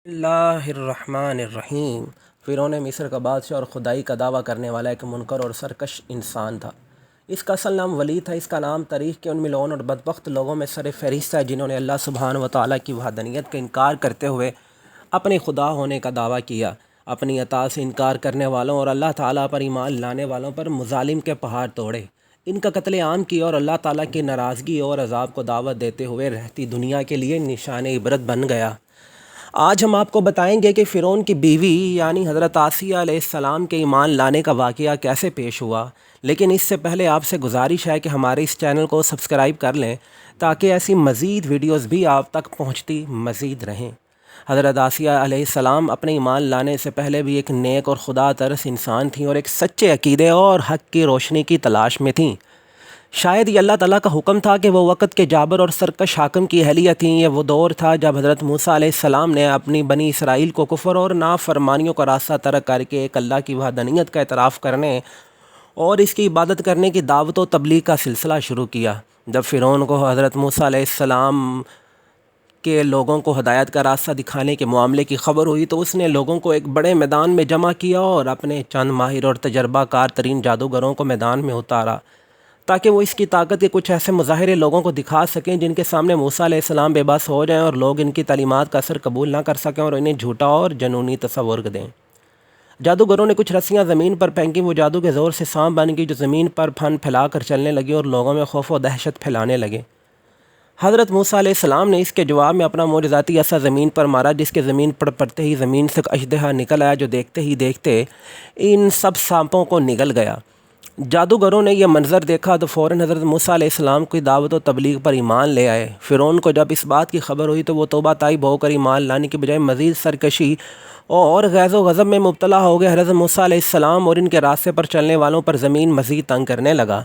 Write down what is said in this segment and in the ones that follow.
اللہ الرحمن الرحیم۔ فرعون مصر کا بادشاہ اور خدائی کا دعویٰ کرنے والا ایک منکر اور سرکش انسان تھا۔ اس کا اصل نام ولید تھا۔ اس کا نام تاریخ کے ان ملعون اور بدبخت لوگوں میں سر فہرست ہے جنہوں نے اللہ سبحانہ و تعالیٰ کی وحدانیت کا انکار کرتے ہوئے اپنے خدا ہونے کا دعویٰ کیا۔ اپنی اطاعت سے انکار کرنے والوں اور اللہ تعالیٰ پر ایمان لانے والوں پر مظالم کے پہاڑ توڑے، ان کا قتل عام کیا اور اللہ تعالیٰ کی ناراضگی اور عذاب کو دعوت دیتے ہوئے رہتی دنیا کے لیے نشان عبرت بن گیا۔ آج ہم آپ کو بتائیں گے کہ فرعون کی بیوی یعنی حضرت آسیہ علیہ السلام کے ایمان لانے کا واقعہ کیسے پیش ہوا، لیکن اس سے پہلے آپ سے گزارش ہے کہ ہمارے اس چینل کو سبسکرائب کر لیں تاکہ ایسی مزید ویڈیوز بھی آپ تک پہنچتی مزید رہیں۔ حضرت آسیہ علیہ السلام اپنے ایمان لانے سے پہلے بھی ایک نیک اور خدا ترس انسان تھیں اور ایک سچے عقیدے اور حق کی روشنی کی تلاش میں تھیں۔ شاید یہ اللہ تعالیٰ کا حکم تھا کہ وہ وقت کے جابر اور سرکش حاکم کی اہلیہ تھیں۔ یہ وہ دور تھا جب حضرت موسیٰ علیہ السلام نے اپنی بنی اسرائیل کو کفر اور نافرمانیوں کا راستہ ترک کر کے ایک اللہ کی وحدانیت کا اعتراف کرنے اور اس کی عبادت کرنے کی دعوت و تبلیغ کا سلسلہ شروع کیا۔ جب فرعون کو حضرت موسیٰ علیہ السلام کے لوگوں کو ہدایت کا راستہ دکھانے کے معاملے کی خبر ہوئی تو اس نے لوگوں کو ایک بڑے میدان میں جمع کیا اور اپنے چند ماہر اور تجربہ کار ترین جادوگروں کو میدان میں اتارا تاکہ وہ اس کی طاقت کے کچھ ایسے مظاہرے لوگوں کو دکھا سکیں جن کے سامنے موسیٰ علیہ السلام بے بس ہو جائیں اور لوگ ان کی تعلیمات کا اثر قبول نہ کر سکیں اور انہیں جھوٹا اور جنونی تصور دیں۔ جادوگروں نے کچھ رسیاں زمین پر پھینکیں، وہ جادو کے زور سے سانپ بن گئی جو زمین پر پھن پھیلا کر چلنے لگے اور لوگوں میں خوف و دہشت پھیلانے لگے۔ حضرت موسیٰ علیہ السلام نے اس کے جواب میں اپنا معجزاتی عصا زمین پر مارا، جس کے زمین پر پڑتے ہی زمین سے اژدہا نکل آیا جو دیکھتے ہی دیکھتے ان سب سانپوں کو نگل گیا۔ جادوگروں نے یہ منظر دیکھا تو فوراً حضرت موسیٰ علیہ السلام کی دعوت و تبلیغ پر ایمان لے آئے۔ فرعون کو جب اس بات کی خبر ہوئی تو وہ توبہ طائب ہو کر ایمان لانے کی بجائے مزید سرکشی اور غیظ و غضب میں مبتلا ہو گئے۔ حضرت موسیٰ علیہ السلام اور ان کے راستے پر چلنے والوں پر زمین مزید تنگ کرنے لگا۔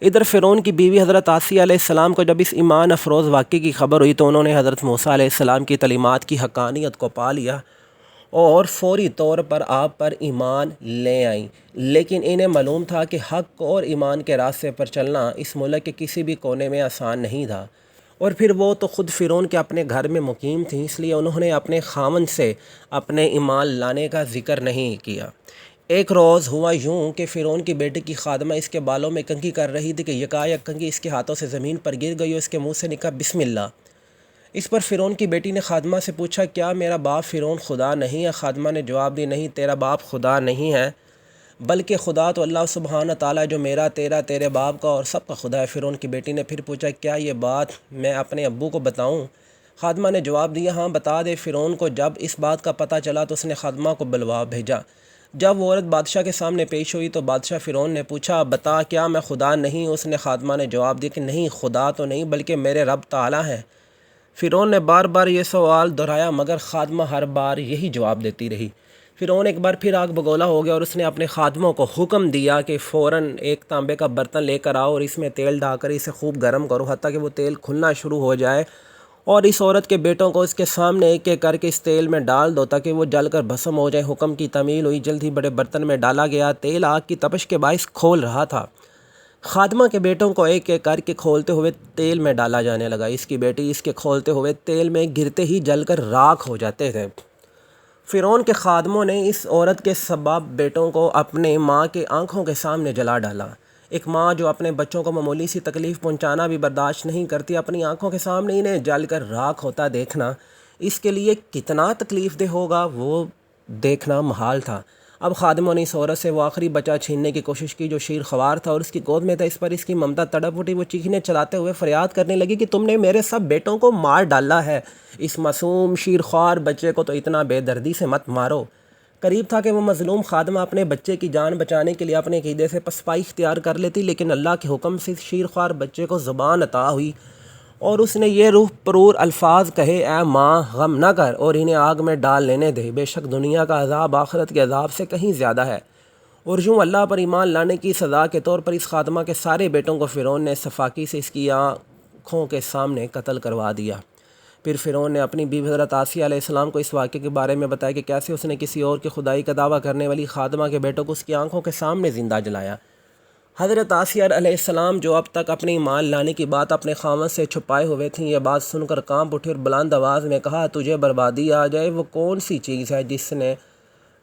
ادھر فرعون کی بیوی حضرت آسیہ علیہ السلام کو جب اس ایمان افروز واقعے کی خبر ہوئی تو انہوں نے حضرت موسیٰ علیہ السلام کی تعلیمات کی حقانیت کو پا لیا اور فوری طور پر آپ پر ایمان لے آئیں، لیکن انہیں معلوم تھا کہ حق اور ایمان کے راستے پر چلنا اس ملک کے کسی بھی کونے میں آسان نہیں تھا، اور پھر وہ تو خود فرعون کے اپنے گھر میں مقیم تھیں، اس لیے انہوں نے اپنے خاوند سے اپنے ایمان لانے کا ذکر نہیں کیا۔ ایک روز ہوا یوں کہ فرعون کی بیٹی کی خادمہ اس کے بالوں میں کنگھی کر رہی تھی کہ یکایک کنگھی اس کے ہاتھوں سے زمین پر گر گئی اور اس کے منہ سے نکلا بسم اللہ۔ اس پر فرعون کی بیٹی نے خادمہ سے پوچھا، کیا میرا باپ فرعون خدا نہیں ہے؟ خادمہ نے جواب دی، نہیں، تیرا باپ خدا نہیں ہے، بلکہ خدا تو اللہ سبحانہ تعالیٰ جو میرا، تیرا، تیرے باپ کا اور سب کا خدا ہے۔ فرعون کی بیٹی نے پھر پوچھا، کیا یہ بات میں اپنے ابو کو بتاؤں؟ خادمہ نے جواب دیا، ہاں بتا دے۔ فرعون کو جب اس بات کا پتہ چلا تو اس نے خادمہ کو بلوا بھیجا۔ جب وہ عورت بادشاہ کے سامنے پیش ہوئی تو بادشاہ فرعون نے پوچھا، بتا کیا میں خدا نہیں؟ اس نے خادمہ نے جواب دیا کہ نہیں، خدا تو نہیں بلکہ میرے رب تعالیٰ ہیں۔ فرعون نے بار بار یہ سوال دہرایا مگر خادمہ ہر بار یہی جواب دیتی رہی۔ فرعون ایک بار پھر آگ بگولا ہو گیا اور اس نے اپنے خادموں کو حکم دیا کہ فوراً ایک تانبے کا برتن لے کر آؤ اور اس میں تیل ڈال کر اسے خوب گرم کرو حتیٰ کہ وہ تیل کھلنا شروع ہو جائے، اور اس عورت کے بیٹوں کو اس کے سامنے ایک ایک کر کے اس تیل میں ڈال دو تاکہ وہ جل کر بھسم ہو جائے۔ حکم کی تعمیل ہوئی، جلد ہی بڑے برتن میں ڈالا گیا۔ تیل آگ کی تپش کے باعث کھول رہا تھا۔ خادمہ کے بیٹوں کو ایک ایک کر کے کھولتے ہوئے تیل میں ڈالا جانے لگا۔ اس کی بیٹی اس کے کھولتے ہوئے تیل میں گرتے ہی جل کر راکھ ہو جاتے تھے۔ فرعون کے خادموں نے اس عورت کے سبب بیٹوں کو اپنے ماں کے آنکھوں کے سامنے جلا ڈالا۔ ایک ماں جو اپنے بچوں کو معمولی سی تکلیف پہنچانا بھی برداشت نہیں کرتی، اپنی آنکھوں کے سامنے انہیں جل کر راکھ ہوتا دیکھنا اس کے لیے کتنا تکلیف دہ ہوگا وہ دیکھنا محال تھا۔ اب خادموں نے اس عورت سے وہ آخری بچہ چھیننے کی کوشش کی جو شیر خوار تھا اور اس کی گود میں تھا۔ اس پر اس کی ممتا تڑپ اٹھی، وہ چیخنے چلاتے ہوئے فریاد کرنے لگی کہ تم نے میرے سب بیٹوں کو مار ڈالا ہے، اس معصوم شیر خوار بچے کو تو اتنا بے دردی سے مت مارو۔ قریب تھا کہ وہ مظلوم خادمہ اپنے بچے کی جان بچانے کے لیے اپنے عقیدے سے پسپائی اختیار کر لیتی، لیکن اللہ کے حکم سے شیر خوار بچے کو زبان عطا ہوئی اور اس نے یہ روح پرور الفاظ کہے، اے ماں غم نہ کر اور انہیں آگ میں ڈال لینے دے، بے شک دنیا کا عذاب آخرت کے عذاب سے کہیں زیادہ ہے۔ اور یوں اللہ پر ایمان لانے کی سزا کے طور پر اس خادمہ کے سارے بیٹوں کو فرعون نے صفاقی سے اس کی آنکھوں کے سامنے قتل کروا دیا۔ پھر فرعون نے اپنی بیوی حضرت آسیہ علیہ السلام کو اس واقعے کے بارے میں بتایا کہ کیسے اس نے کسی اور کی خدائی کا دعویٰ کرنے والی خادمہ کے بیٹوں کو اس کی آنکھوں کے سامنے زندہ جلایا۔ حضرت آسیہ علیہ السلام جو اب تک اپنے ایمان لانے کی بات اپنے خاوند سے چھپائے ہوئے تھیں، یہ بات سن کر کانپ اٹھی اور بلند آواز میں کہا، تجھے بربادی آ جائے وہ کون سی چیز ہے جس نے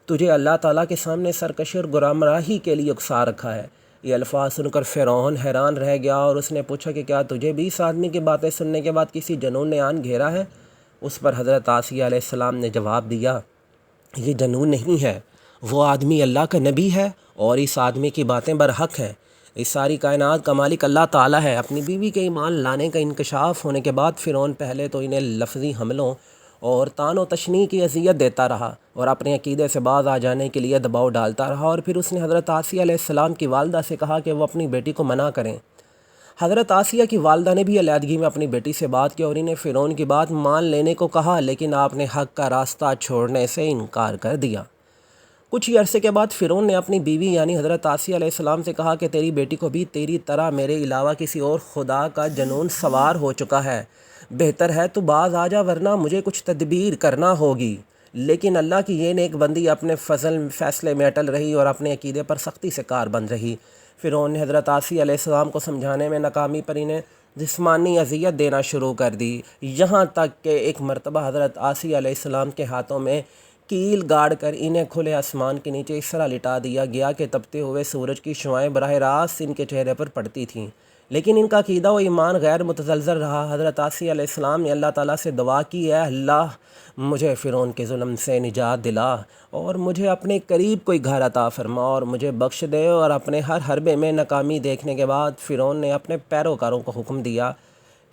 تجھے اللہ تعالیٰ کے سامنے سرکشی اور گمراہی کے لیے اکسا رکھا ہے؟ یہ الفاظ سن کر فرعون حیران رہ گیا اور اس نے پوچھا کہ کیا تجھے بھی اس آدمی کی باتیں سننے کے بعد کسی جنون نے آن گھیرا ہے؟ اس پر حضرت آسیہ علیہ السلام نے جواب دیا، یہ جنون نہیں ہے، وہ آدمی اللہ کا نبی ہے اور اس آدمی کی باتیں برحق ہیں۔ اس ساری کائنات کا مالک اللہ تعالیٰ ہے۔ اپنی بیوی کے ایمان لانے کا انکشاف ہونے کے بعد فرعون پہلے تو انہیں لفظی حملوں اور طعن و تشنیع کی اذیت دیتا رہا اور اپنے عقیدے سے باز آ جانے کے لیے دباؤ ڈالتا رہا، اور پھر اس نے حضرت آسیہ علیہ السلام کی والدہ سے کہا کہ وہ اپنی بیٹی کو منع کریں۔ حضرت آسیہ کی والدہ نے بھی علیحدگی میں اپنی بیٹی سے بات کی اور انہیں فرعون کی بات مان لینے کو کہا، لیکن آپ نے حق کا راستہ چھوڑنے سے انکار کر دیا۔ کچھ ہی عرصے کے بعد فرعون نے اپنی بیوی یعنی حضرت آسیہ علیہ السلام سے کہا کہ تیری بیٹی کو بھی تیری طرح میرے علاوہ کسی اور خدا کا جنون سوار ہو چکا ہے، بہتر ہے تو باز آ جا ورنہ مجھے کچھ تدبیر کرنا ہوگی۔ لیکن اللہ کی یہ نیک بندی اپنے فیصلے میں اٹل رہی اور اپنے عقیدے پر سختی سے کار بند رہی۔ فرعون نے حضرت آسیہ علیہ السلام کو سمجھانے میں ناکامی پر انہیں جسمانی اذیت دینا شروع کر دی، یہاں تک کہ ایک مرتبہ حضرت آسیہ علیہ السلام کے ہاتھوں میں کیل گاڑ کر انہیں کھلے آسمان کے نیچے اس طرح لٹا دیا گیا کہ تپتے ہوئے سورج کی شعائیں براہ راست ان کے چہرے پر پڑتی تھیں، لیکن ان کا عقیدہ و ایمان غیر متزلزل رہا۔ حضرت آسیہ علیہ السلام نے اللہ تعالیٰ سے دعا کی، اے اللہ مجھے فرعون کے ظلم سے نجات دلا اور مجھے اپنے قریب کوئی گھر عطا فرما اور مجھے بخش دے۔ اور اپنے ہر حربے میں ناکامی دیکھنے کے بعد فرعون نے اپنے پیروکاروں کو حکم دیا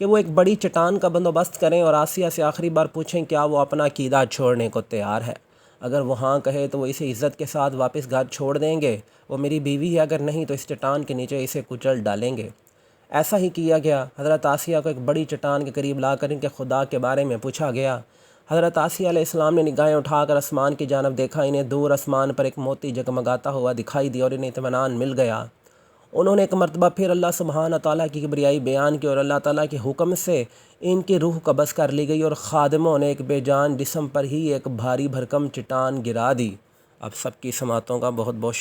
کہ وہ ایک بڑی چٹان کا بندوبست کریں اور آسیہ سے آخری بار پوچھیں کیا وہ اپنا عقیدہ چھوڑنے کو تیار ہے۔ اگر وہ ہاں کہے تو وہ اسے عزت کے ساتھ واپس گھر چھوڑ دیں گے، وہ میری بیوی ہے، اگر نہیں تو اس چٹان کے نیچے اسے کچل ڈالیں گے۔ ایسا ہی کیا گیا۔ حضرت آسیہ کو ایک بڑی چٹان کے قریب لا کر ان کے خدا کے بارے میں پوچھا گیا۔ حضرت آسیہ علیہ السلام نے نگاہیں اٹھا کر آسمان کی جانب دیکھا، انہیں دور آسمان پر ایک موتی جگمگاتا ہوا دکھائی دیا اور انہیں اطمینان مل گیا۔ انہوں نے ایک مرتبہ پھر اللہ سبحانہ تعالیٰ کی کبریائی بیان کی اور اللہ تعالیٰ کے حکم سے ان کی روح قبض کر لی گئی اور خادموں نے ایک بے جان جسم پر ہی ایک بھاری بھرکم چٹان گرا دی۔ اب سب کی سماعتوں کا بہت بہت